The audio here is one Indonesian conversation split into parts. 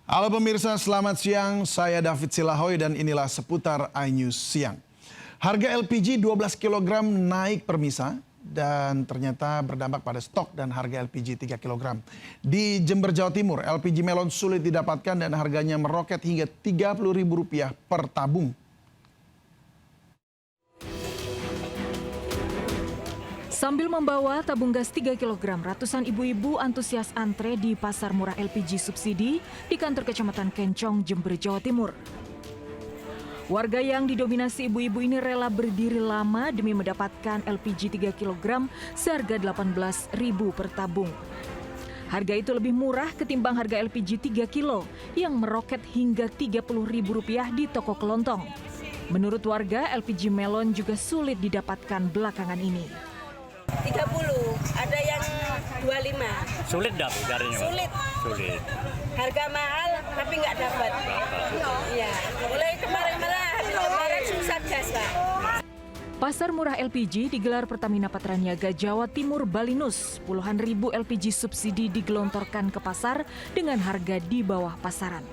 Halo pemirsa, selamat siang. Saya David Silahoy dan inilah seputar iNews Siang. Harga LPG 12 kg naik per misa dan ternyata berdampak pada stok dan harga LPG 3 kg. Di Jember, Jawa Timur, LPG melon sulit didapatkan dan harganya meroket hingga Rp30.000 per tabung. Sambil membawa tabung gas 3 kg, ratusan ibu-ibu antusias antre di pasar murah LPG subsidi di kantor Kecamatan Kencong, Jember, Jawa Timur. Warga yang didominasi ibu-ibu ini rela berdiri lama demi mendapatkan LPG 3 kg seharga Rp18.000 per tabung. Harga itu lebih murah ketimbang harga LPG 3 kg yang meroket hingga Rp30.000 di toko kelontong. Menurut warga, LPG melon juga sulit didapatkan belakangan ini. 30, ada yang 25. Sulit dapet carinya, Pak? Sulit. Harga mahal tapi nggak dapat. Iya, mulai kemarin susah gas, Pak. Pasar murah LPG digelar Pertamina Patraniaga Jawa Timur Balinus. Puluhan ribu LPG subsidi digelontorkan ke pasar dengan harga di bawah pasaran.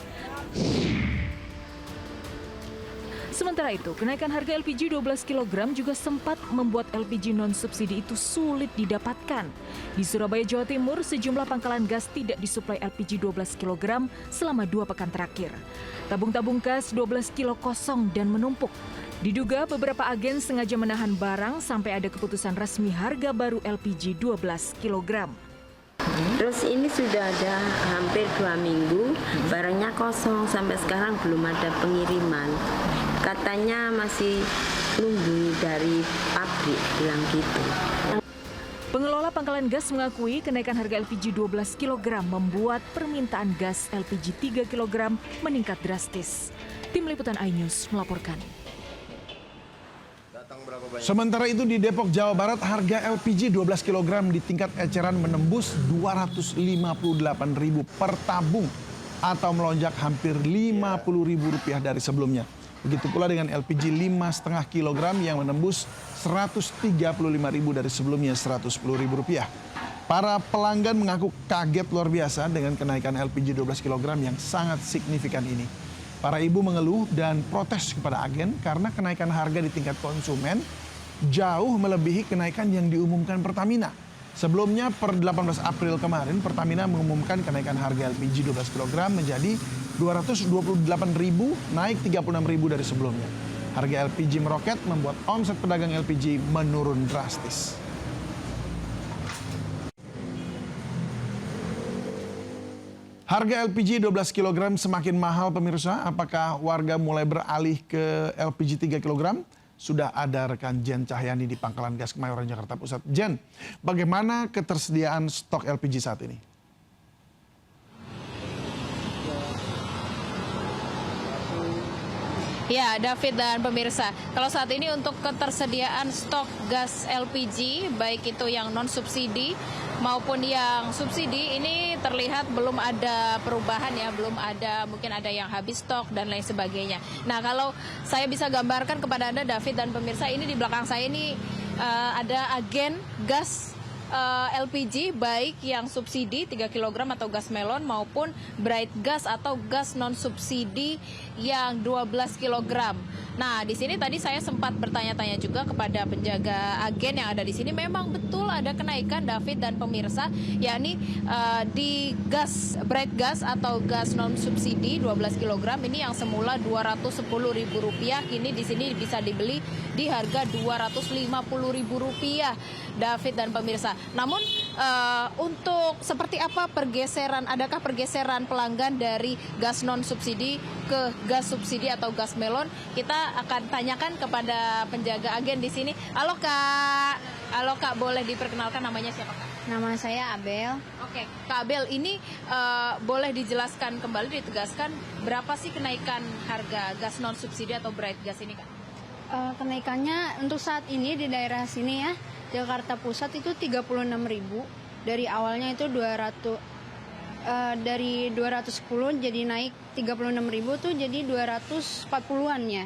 Sementara itu, kenaikan harga LPG 12 kg juga sempat membuat LPG non-subsidi itu sulit didapatkan. Di Surabaya, Jawa Timur, sejumlah pangkalan gas tidak disuplai LPG 12 kg selama 2 pekan terakhir. Tabung-tabung gas 12 kg kosong dan menumpuk. Diduga beberapa agen sengaja menahan barang sampai ada keputusan resmi harga baru LPG 12 kg. Terus ini sudah ada hampir 2 minggu, barangnya kosong, sampai sekarang belum ada pengiriman. Katanya masih nunggu dari pabrik, bilang gitu. Pengelola pangkalan gas mengakui kenaikan harga LPG 12 kg membuat permintaan gas LPG 3 kg meningkat drastis. Tim Liputan iNews melaporkan. Sementara itu di Depok, Jawa Barat, harga LPG 12 kg di tingkat eceran menembus Rp258.000 per tabung atau melonjak hampir Rp50.000 dari sebelumnya. Begitu pula dengan LPG 5,5 kg yang menembus Rp135.000 dari sebelumnya Rp110.000. Para pelanggan mengaku kaget luar biasa dengan kenaikan LPG 12 kg yang sangat signifikan ini. Para ibu mengeluh dan protes kepada agen karena kenaikan harga di tingkat konsumen jauh melebihi kenaikan yang diumumkan Pertamina. Sebelumnya per 18 April kemarin Pertamina mengumumkan kenaikan harga LPG 12 kg menjadi Rp228.000, naik Rp36.000 dari sebelumnya. Harga LPG meroket membuat omset pedagang LPG menurun drastis. Harga LPG 12 kg semakin mahal pemirsa. Apakah warga mulai beralih ke LPG 3 kg? Sudah ada rekan Jen Cahyani di Pangkalan Gas Kemayoran, Jakarta Pusat. Jen, bagaimana ketersediaan stok LPG saat ini? Ya, David dan pemirsa, kalau saat ini untuk ketersediaan stok gas LPG, baik itu yang non-subsidi maupun yang subsidi, ini terlihat belum ada perubahan ya, belum ada, mungkin ada yang habis stok dan lain sebagainya. Nah, kalau saya bisa gambarkan kepada Anda, David dan pemirsa, ini di belakang saya ini ada agen gas LPG baik yang subsidi 3 kg atau gas melon maupun bright gas atau gas non subsidi yang 12 kg. Nah, di sini tadi saya sempat bertanya-tanya juga kepada penjaga agen yang ada di sini. Memang betul ada kenaikan, David dan pemirsa, yakni di gas bright gas atau gas non subsidi 12 kg ini yang semula Rp210.000, kini di sini bisa dibeli di harga Rp250.000, David dan pemirsa. Namun untuk seperti apa pergeseran, adakah pergeseran pelanggan dari gas non subsidi ke gas subsidi atau gas melon? Kita akan tanyakan kepada penjaga agen di sini. Halo Kak, boleh diperkenalkan namanya siapa Kak? Nama saya Abel. Oke, Kak Abel, ini boleh dijelaskan kembali, ditegaskan berapa sih kenaikan harga gas non subsidi atau bright gas ini Kak? Kenaikannya untuk saat ini di daerah sini ya, Jakarta Pusat itu 36.000. Dari awalnya itu 210 jadi naik 36.000 tuh jadi 240-an ya.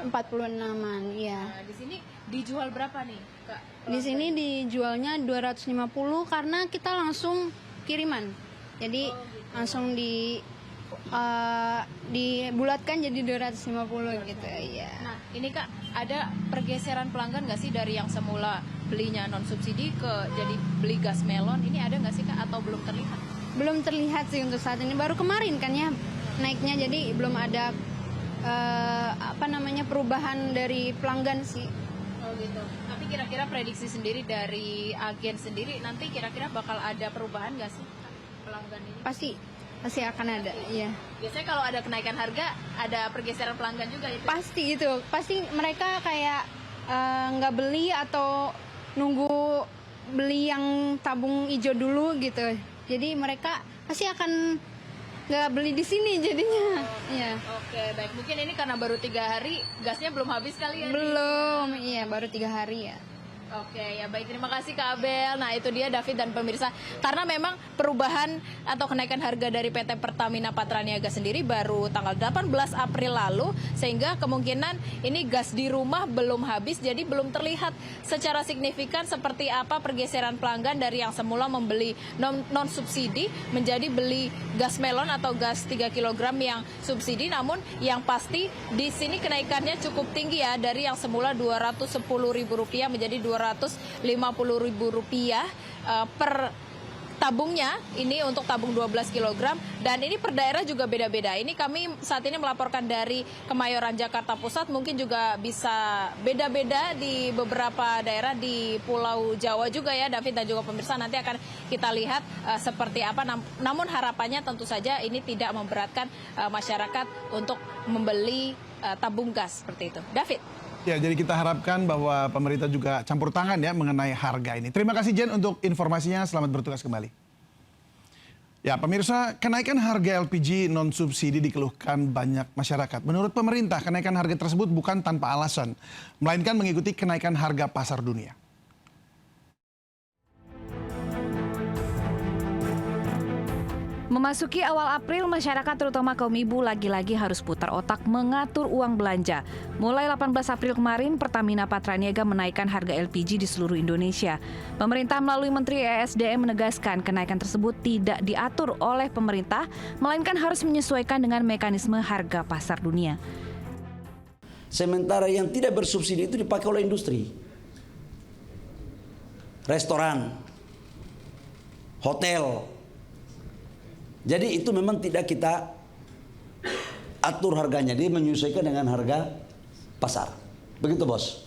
46-an, iya. Nah, di sini dijual berapa nih, Kak? Di sini dijualnya 250 karena kita langsung kiriman. Jadi langsung dibulatkan jadi 250 gitu ya. Nah, ini Kak, ada pergeseran pelanggan nggak sih dari yang semula belinya non subsidi ke jadi beli gas melon? Ini ada nggak sih Kak atau belum terlihat? Belum terlihat sih untuk saat ini, baru kemarin kan ya naiknya, jadi belum ada perubahan dari pelanggan sih. Oh gitu. Tapi kira-kira prediksi sendiri dari agen sendiri nanti kira-kira bakal ada perubahan nggak sih pelanggan ini? Pasti akan ada, iya. Biasanya kalau ada kenaikan harga, ada pergeseran pelanggan juga itu. Pasti mereka kayak nggak beli atau nunggu beli yang tabung hijau dulu gitu. Jadi mereka pasti akan nggak beli di sini jadinya. Iya. Oke, baik. Mungkin ini karena baru 3 hari, gasnya belum habis kali ya? Belum, iya baru 3 hari ya. Oke, ya baik. Terima kasih Kak Abel. Nah, itu dia David dan pemirsa. Karena memang perubahan atau kenaikan harga dari PT Pertamina Patraniaga sendiri baru tanggal 18 April lalu, sehingga kemungkinan ini gas di rumah belum habis, jadi belum terlihat secara signifikan seperti apa pergeseran pelanggan dari yang semula membeli non subsidi menjadi beli gas melon atau gas 3 kg yang subsidi. Namun yang pasti di sini kenaikannya cukup tinggi ya, dari yang semula Rp210.000 menjadi Rp250.000 per tabungnya, ini untuk tabung 12 kg, dan ini per daerah juga beda-beda. Ini kami saat ini melaporkan dari Kemayoran, Jakarta Pusat, mungkin juga bisa beda-beda di beberapa daerah di Pulau Jawa juga ya, David dan juga pemirsa. Nanti akan kita lihat seperti apa, namun harapannya tentu saja ini tidak memberatkan masyarakat untuk membeli tabung gas seperti itu. David. Ya, jadi kita harapkan bahwa pemerintah juga campur tangan ya mengenai harga ini. Terima kasih Jen untuk informasinya, selamat bertugas kembali. Ya, pemirsa, kenaikan harga LPG non-subsidi dikeluhkan banyak masyarakat. Menurut pemerintah, kenaikan harga tersebut bukan tanpa alasan, melainkan mengikuti kenaikan harga pasar dunia. Memasuki awal April, masyarakat terutama kaum ibu lagi-lagi harus putar otak mengatur uang belanja. Mulai 18 April kemarin, Pertamina Patraniaga menaikkan harga LPG di seluruh Indonesia. Pemerintah melalui Menteri ESDM menegaskan kenaikan tersebut tidak diatur oleh pemerintah, melainkan harus menyesuaikan dengan mekanisme harga pasar dunia. Sementara yang tidak bersubsidi itu dipakai oleh industri, restoran, hotel. Jadi itu memang tidak kita atur harganya, dia menyesuaikan dengan harga pasar. Begitu bos.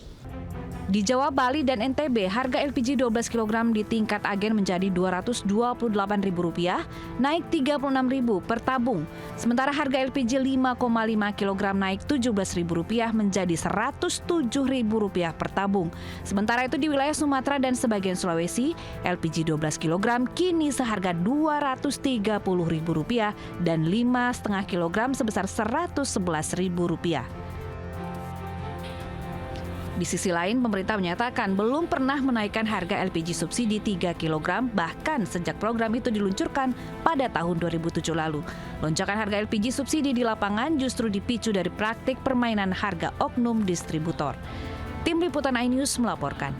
Di Jawa, Bali, dan NTB, harga LPG 12 kg di tingkat agen menjadi Rp228.000, naik Rp36.000 per tabung. Sementara harga LPG 5,5 kg naik Rp17.000 menjadi Rp107.000 per tabung. Sementara itu di wilayah Sumatera dan sebagian Sulawesi, LPG 12 kg kini seharga Rp230.000 dan 5,5 kg sebesar Rp111.000. Di sisi lain, pemerintah menyatakan belum pernah menaikkan harga LPG subsidi 3 kg bahkan sejak program itu diluncurkan pada tahun 2007 lalu. Lonjakan harga LPG subsidi di lapangan justru dipicu dari praktik permainan harga oknum distributor. Tim Liputan iNews melaporkan.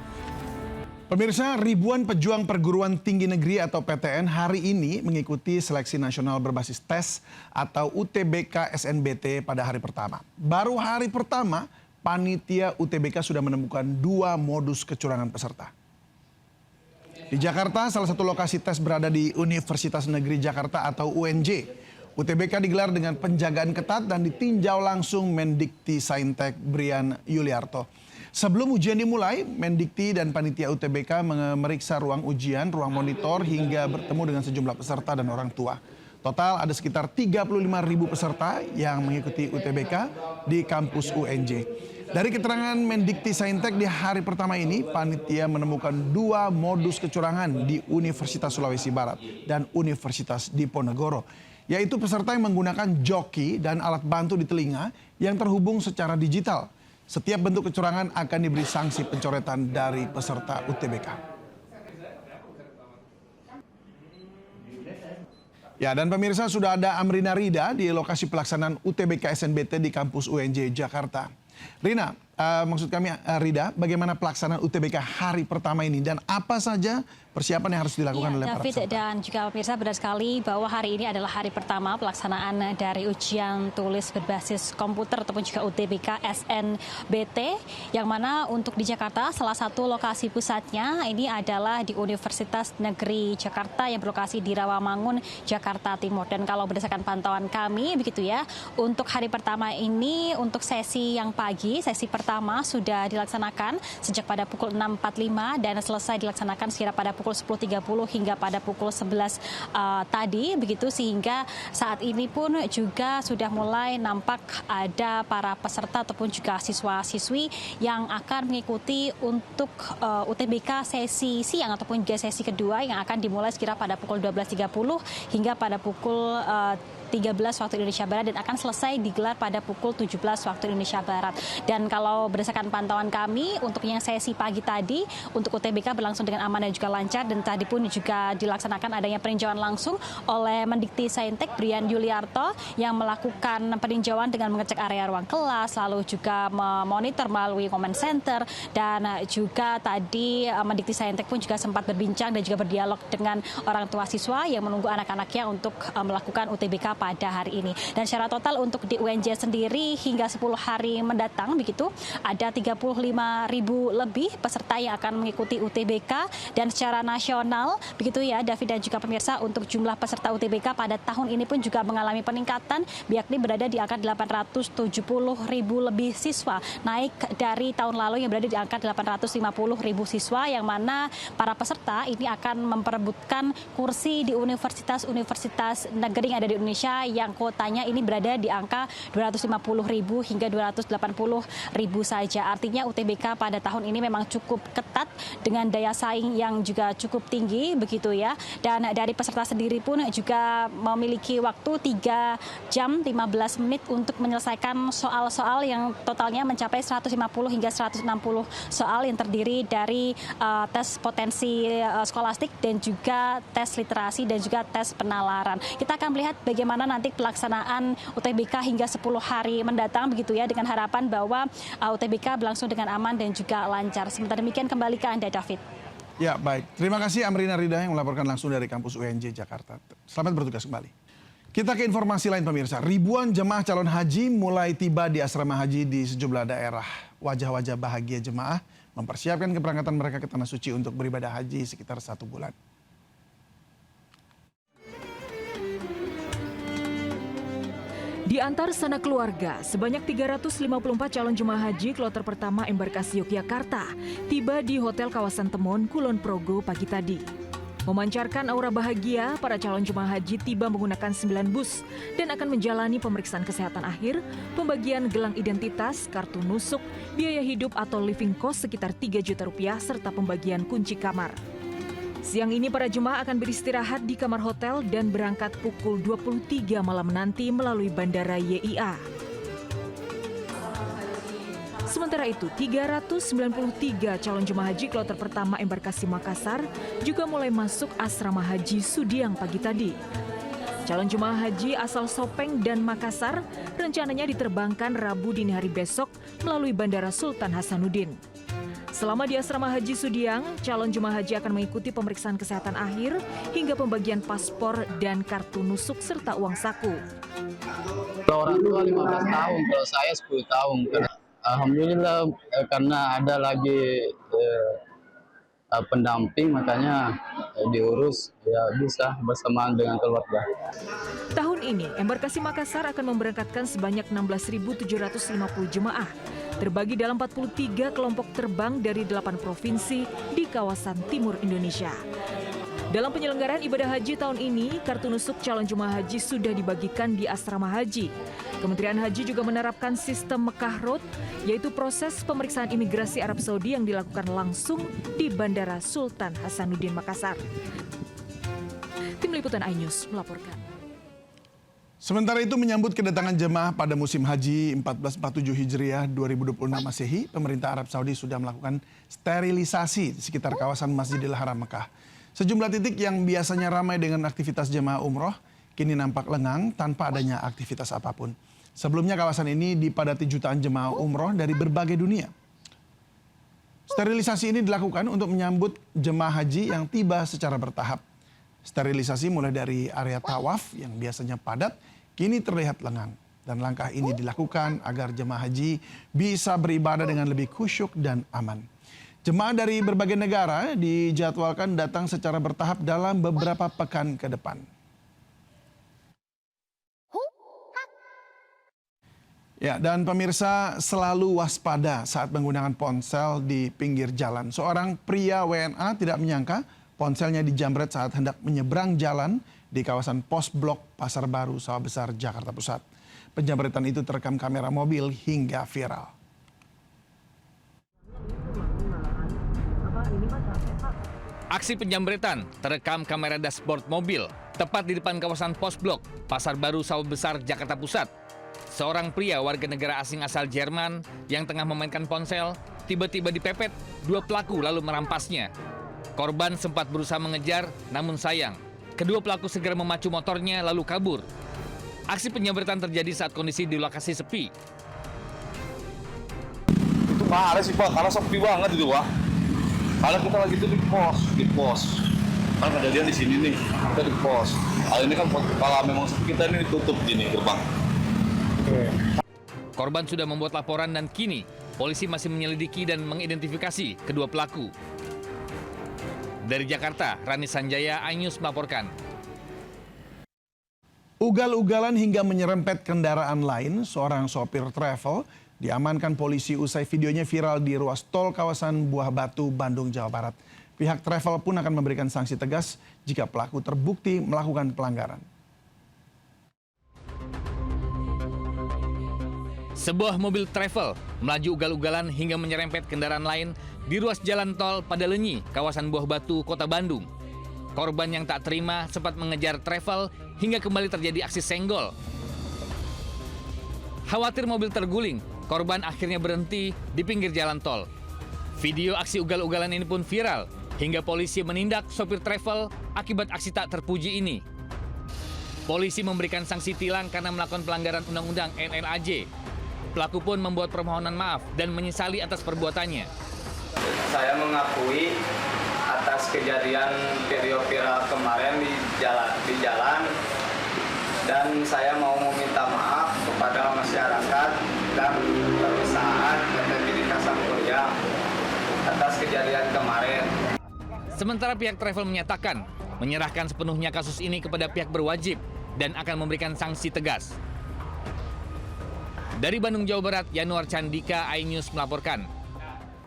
Pemirsa, ribuan pejuang perguruan tinggi negeri atau PTN hari ini mengikuti seleksi nasional berbasis tes atau UTBK SNBT pada hari pertama. Baru hari pertama, panitia UTBK sudah menemukan 2 modus kecurangan peserta. Di Jakarta, salah satu lokasi tes berada di Universitas Negeri Jakarta atau UNJ. UTBK digelar dengan penjagaan ketat dan ditinjau langsung Mendikti Saintek Brian Yuliarto. Sebelum ujian dimulai, Mendikti dan panitia UTBK memeriksa ruang ujian, ruang monitor hingga bertemu dengan sejumlah peserta dan orang tua. Total ada sekitar 35.000 peserta yang mengikuti UTBK di kampus UNJ. Dari keterangan Mendikti Saintek di hari pertama ini, panitia menemukan 2 modus kecurangan di Universitas Sulawesi Barat dan Universitas Diponegoro, yaitu peserta yang menggunakan joki dan alat bantu di telinga yang terhubung secara digital. Setiap bentuk kecurangan akan diberi sanksi pencoretan dari peserta UTBK. Ya, dan pemirsa, sudah ada Amrina Rida di lokasi pelaksanaan UTBK SNBT di kampus UNJ Jakarta. Rina, maksud kami Rida, bagaimana pelaksanaan UTBK hari pertama ini dan apa saja persiapan yang harus dilakukan oleh para David peserta? dan juga pemirsa, benar sekali bahwa hari ini adalah hari pertama pelaksanaan dari ujian tulis berbasis komputer ataupun juga UTBK SNBT, yang mana untuk di Jakarta salah satu lokasi pusatnya ini adalah di Universitas Negeri Jakarta yang berlokasi di Rawamangun, Jakarta Timur. Dan kalau berdasarkan pantauan kami begitu ya, untuk hari pertama ini untuk sesi yang pagi, sesi pertama sudah dilaksanakan sejak pada pukul 6.45 dan selesai dilaksanakan sekira pada pukul 10.30 hingga pada pukul 11 tadi begitu, sehingga saat ini pun juga sudah mulai nampak ada para peserta ataupun juga siswa-siswi yang akan mengikuti untuk UTBK sesi siang ataupun juga sesi kedua yang akan dimulai sekira pada pukul 12.30 hingga pada pukul 13 waktu Indonesia Barat dan akan selesai digelar pada pukul 17 waktu Indonesia Barat. Dan kalau berdasarkan pantauan kami untuk yang sesi pagi tadi untuk UTBK berlangsung dengan aman dan juga lancar, dan tadi pun juga dilaksanakan adanya peninjauan langsung oleh Mendikti Saintek Brian Yuliarto yang melakukan peninjauan dengan mengecek area ruang kelas, lalu juga memonitor melalui comment center, dan juga tadi Mendikti Saintek pun juga sempat berbincang dan juga berdialog dengan orang tua siswa yang menunggu anak-anaknya untuk melakukan UTBK pada hari ini. Dan secara total untuk di UNJ sendiri hingga 10 hari mendatang begitu ada 35.000 lebih peserta yang akan mengikuti UTBK, dan secara nasional begitu ya David dan juga pemirsa, untuk jumlah peserta UTBK pada tahun ini pun juga mengalami peningkatan, yakni berada di angka 870.000 lebih siswa, naik dari tahun lalu yang berada di angka 850.000 siswa, yang mana para peserta ini akan memperebutkan kursi di universitas-universitas negeri yang ada di Indonesia yang kuotanya ini berada di angka 250.000 hingga 280.000 saja. Artinya UTBK pada tahun ini memang cukup ketat dengan daya saing yang juga cukup tinggi begitu ya. Dan dari peserta sendiri pun juga memiliki waktu 3 jam 15 menit untuk menyelesaikan soal-soal yang totalnya mencapai 150 hingga 160 soal yang terdiri dari tes potensi skolastik dan juga tes literasi dan juga tes penalaran. Kita akan melihat bagaimana nanti pelaksanaan UTBK hingga 10 hari mendatang begitu ya, dengan harapan bahwa UTBK berlangsung dengan aman dan juga lancar. Sementara demikian kembali ke Anda, David. Ya, baik. Terima kasih Amrina Rida yang melaporkan langsung dari kampus UNJ Jakarta. Selamat bertugas kembali. Kita ke informasi lain pemirsa. Ribuan jemaah calon haji mulai tiba di asrama haji di sejumlah daerah. Wajah-wajah bahagia jemaah mempersiapkan keberangkatan mereka ke Tanah Suci untuk beribadah haji sekitar 1 bulan. Di antar sanak keluarga, sebanyak 354 calon jemaah haji kloter pertama embarkasi Yogyakarta tiba di Hotel Kawasan Temon, Kulon Progo pagi tadi. Memancarkan aura bahagia, para calon jemaah haji tiba menggunakan 9 bus dan akan menjalani pemeriksaan kesehatan akhir, pembagian gelang identitas, kartu nusuk, biaya hidup atau living cost sekitar 3 juta rupiah, serta pembagian kunci kamar. Siang ini para jemaah akan beristirahat di kamar hotel dan berangkat pukul 23 malam nanti melalui Bandara YIA. Sementara itu, 393 calon jemaah haji kloter pertama embarkasi Makassar juga mulai masuk asrama haji Sudiang pagi tadi. Calon jemaah haji asal Sopeng dan Makassar rencananya diterbangkan Rabu dini hari besok melalui Bandara Sultan Hasanuddin. Selama di asrama haji Sudiang, calon jemaah haji akan mengikuti pemeriksaan kesehatan akhir hingga pembagian paspor dan kartu nusuk serta uang saku. Kalau orang tua 15 tahun, kalau saya 10 tahun. Alhamdulillah karena ada lagi pendamping, makanya diurus ya bisa bersamaan dengan keluarga. Tahun ini, embarkasi Makassar akan memberangkatkan sebanyak 16.750 jemaah, terbagi dalam 43 kelompok terbang dari 8 provinsi di kawasan timur Indonesia. Dalam penyelenggaraan ibadah haji tahun ini, kartu nusuk calon jemaah haji sudah dibagikan di asrama haji. Kementerian Haji juga menerapkan sistem Mekah Road, yaitu proses pemeriksaan imigrasi Arab Saudi yang dilakukan langsung di Bandara Sultan Hasanuddin Makassar. Tim Liputan iNews melaporkan. Sementara itu menyambut kedatangan jemaah pada musim haji 1447 Hijriah 2026 Masehi, pemerintah Arab Saudi sudah melakukan sterilisasi di sekitar kawasan Masjidil Haram Mekah. Sejumlah titik yang biasanya ramai dengan aktivitas jemaah umroh kini nampak lengang tanpa adanya aktivitas apapun. Sebelumnya kawasan ini dipadati jutaan jemaah umroh dari berbagai dunia. Sterilisasi ini dilakukan untuk menyambut jemaah haji yang tiba secara bertahap. Sterilisasi mulai dari area tawaf yang biasanya padat, kini terlihat lengang. Dan langkah ini dilakukan agar jemaah haji bisa beribadah dengan lebih khusyuk dan aman. Jemaah dari berbagai negara dijadwalkan datang secara bertahap dalam beberapa pekan ke depan. Ya, dan pemirsa selalu waspada saat menggunakan ponsel di pinggir jalan. Seorang pria WNA tidak menyangka ponselnya dijamret saat hendak menyeberang jalan di kawasan Pos Blok Pasar Baru, Sawah Besar, Jakarta Pusat. Penjamretan itu terekam kamera mobil hingga viral. Aksi penjamretan terekam kamera dashboard mobil tepat di depan kawasan Pos Blok Pasar Baru, Sawah Besar, Jakarta Pusat. Seorang pria warga negara asing asal Jerman yang tengah memainkan ponsel tiba-tiba dipepet dua pelaku lalu merampasnya. Korban sempat berusaha mengejar, namun sayang, kedua pelaku segera memacu motornya lalu kabur. Aksi penjamretan terjadi saat kondisi di lokasi sepi. Itu marah sih Pak, karena sepi banget itu Pak. Kalau kita lagi itu di pos. Kan kejadian di sini nih, kita di pos. Hal ini kan kalau memang kita ini ditutup gini gerbang. Korban sudah membuat laporan dan kini polisi masih menyelidiki dan mengidentifikasi kedua pelaku. Dari Jakarta, Rani Sanjaya, iNews melaporkan. Ugal-ugalan hingga menyerempet kendaraan lain, seorang sopir travel diamankan polisi usai videonya viral di ruas tol kawasan Buah Batu, Bandung, Jawa Barat. Pihak travel pun akan memberikan sanksi tegas jika pelaku terbukti melakukan pelanggaran. Sebuah mobil travel melaju ugal-ugalan hingga menyerempet kendaraan lain di ruas jalan tol Padalenyi, kawasan Buah Batu, Kota Bandung. Korban yang tak terima sempat mengejar travel hingga kembali terjadi aksi senggol. Khawatir mobil terguling, korban akhirnya berhenti di pinggir jalan tol. Video aksi ugal-ugalan ini pun viral hingga polisi menindak sopir travel akibat aksi tak terpuji ini. Polisi memberikan sanksi tilang karena melakukan pelanggaran Undang-Undang NNAJ. Pelaku pun membuat permohonan maaf dan menyesali atas perbuatannya. Saya mengakui atas kejadian video viral kemarin di jalan dan saya mau meminta maaf kepada masyarakat dan perusahaan PT Bidika Sampurya atas kejadian kemarin. Sementara pihak travel menyatakan menyerahkan sepenuhnya kasus ini kepada pihak berwajib dan akan memberikan sanksi tegas. Dari Bandung, Jawa Barat, Yanuar Candika, iNews melaporkan.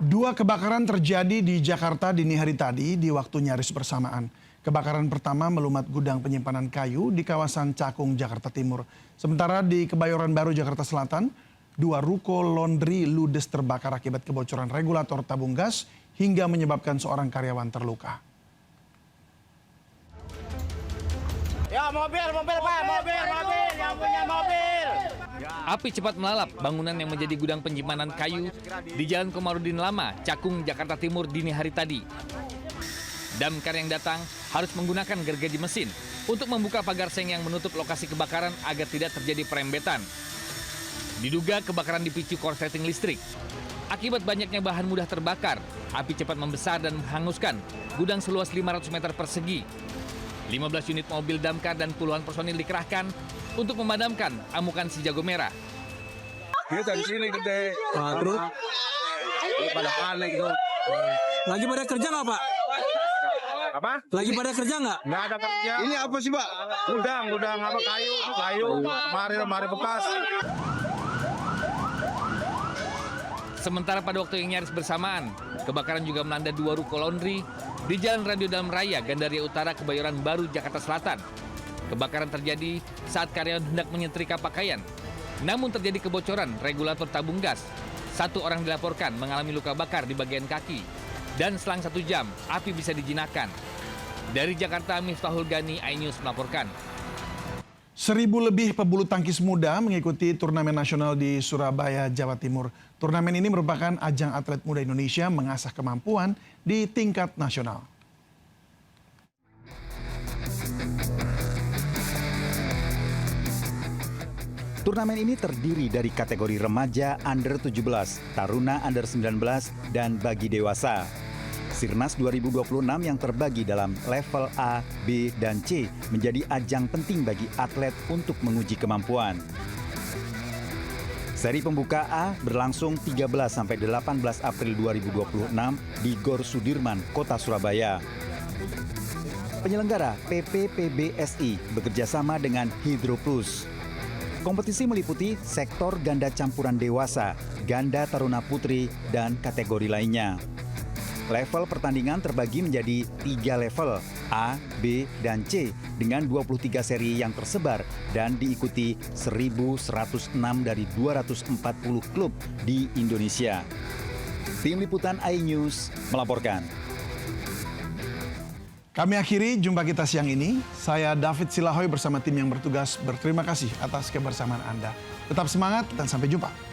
Dua kebakaran terjadi di Jakarta dini hari tadi di waktu nyaris bersamaan. Kebakaran pertama melumat gudang penyimpanan kayu di kawasan Cakung, Jakarta Timur. Sementara di Kebayoran Baru, Jakarta Selatan, dua ruko laundry ludes terbakar akibat kebocoran regulator tabung gas hingga menyebabkan seorang karyawan terluka. Ya mobil Pak, mobil, yang punya mobil. Api cepat melalap bangunan yang menjadi gudang penyimpanan kayu di Jalan Komarudin Lama, Cakung, Jakarta Timur dini hari tadi. Damkar yang datang harus menggunakan gergaji mesin untuk membuka pagar seng yang menutup lokasi kebakaran agar tidak terjadi perembetan. Diduga kebakaran dipicu korsleting listrik. Akibat banyaknya bahan mudah terbakar, api cepat membesar dan menghanguskan gudang seluas 500 meter persegi. 15 unit mobil damkar dan puluhan personil dikerahkan untuk memadamkan amukan si jago merah. Dia dari sini gede. Terus? Pada panik tuh. Lagi pada kerja nggak Pak? Apa? Lagi pada kerja nggak? Nggak ada kerja. Ini apa sih Pak? Gudang apa kayu, mari bekas. Sementara pada waktu yang nyaris bersamaan, kebakaran juga melanda dua ruko laundry di Jalan Radio Dalam Raya, Gandaria Utara, Kebayoran Baru, Jakarta Selatan. Kebakaran terjadi saat karyawan hendak menyetrika pakaian. Namun terjadi kebocoran regulator tabung gas. Satu orang dilaporkan mengalami luka bakar di bagian kaki. Dan selang 1 jam, api bisa dijinakkan. Dari Jakarta, Miftahul Gani, iNews melaporkan. 1.000 lebih pebulu tangkis muda mengikuti turnamen nasional di Surabaya, Jawa Timur. Turnamen ini merupakan ajang atlet muda Indonesia mengasah kemampuan di tingkat nasional. Turnamen ini terdiri dari kategori remaja under 17, taruna under 19, dan bagi dewasa. Sirnas 2026 yang terbagi dalam level A, B, dan C menjadi ajang penting bagi atlet untuk menguji kemampuan. Seri pembuka A berlangsung 13-18 April 2026 di Gor Sudirman, Kota Surabaya. Penyelenggara PPPBSI bekerjasama dengan Hydro Plus. Kompetisi meliputi sektor ganda campuran dewasa, ganda taruna putri, dan kategori lainnya. Level pertandingan terbagi menjadi 3 level, A, B, dan C, dengan 23 seri yang tersebar dan diikuti 1.106 dari 240 klub di Indonesia. Tim Liputan iNews melaporkan. Kami akhiri jumpa kita siang ini. Saya David Silahoy bersama tim yang bertugas berterima kasih atas kebersamaan Anda. Tetap semangat dan sampai jumpa.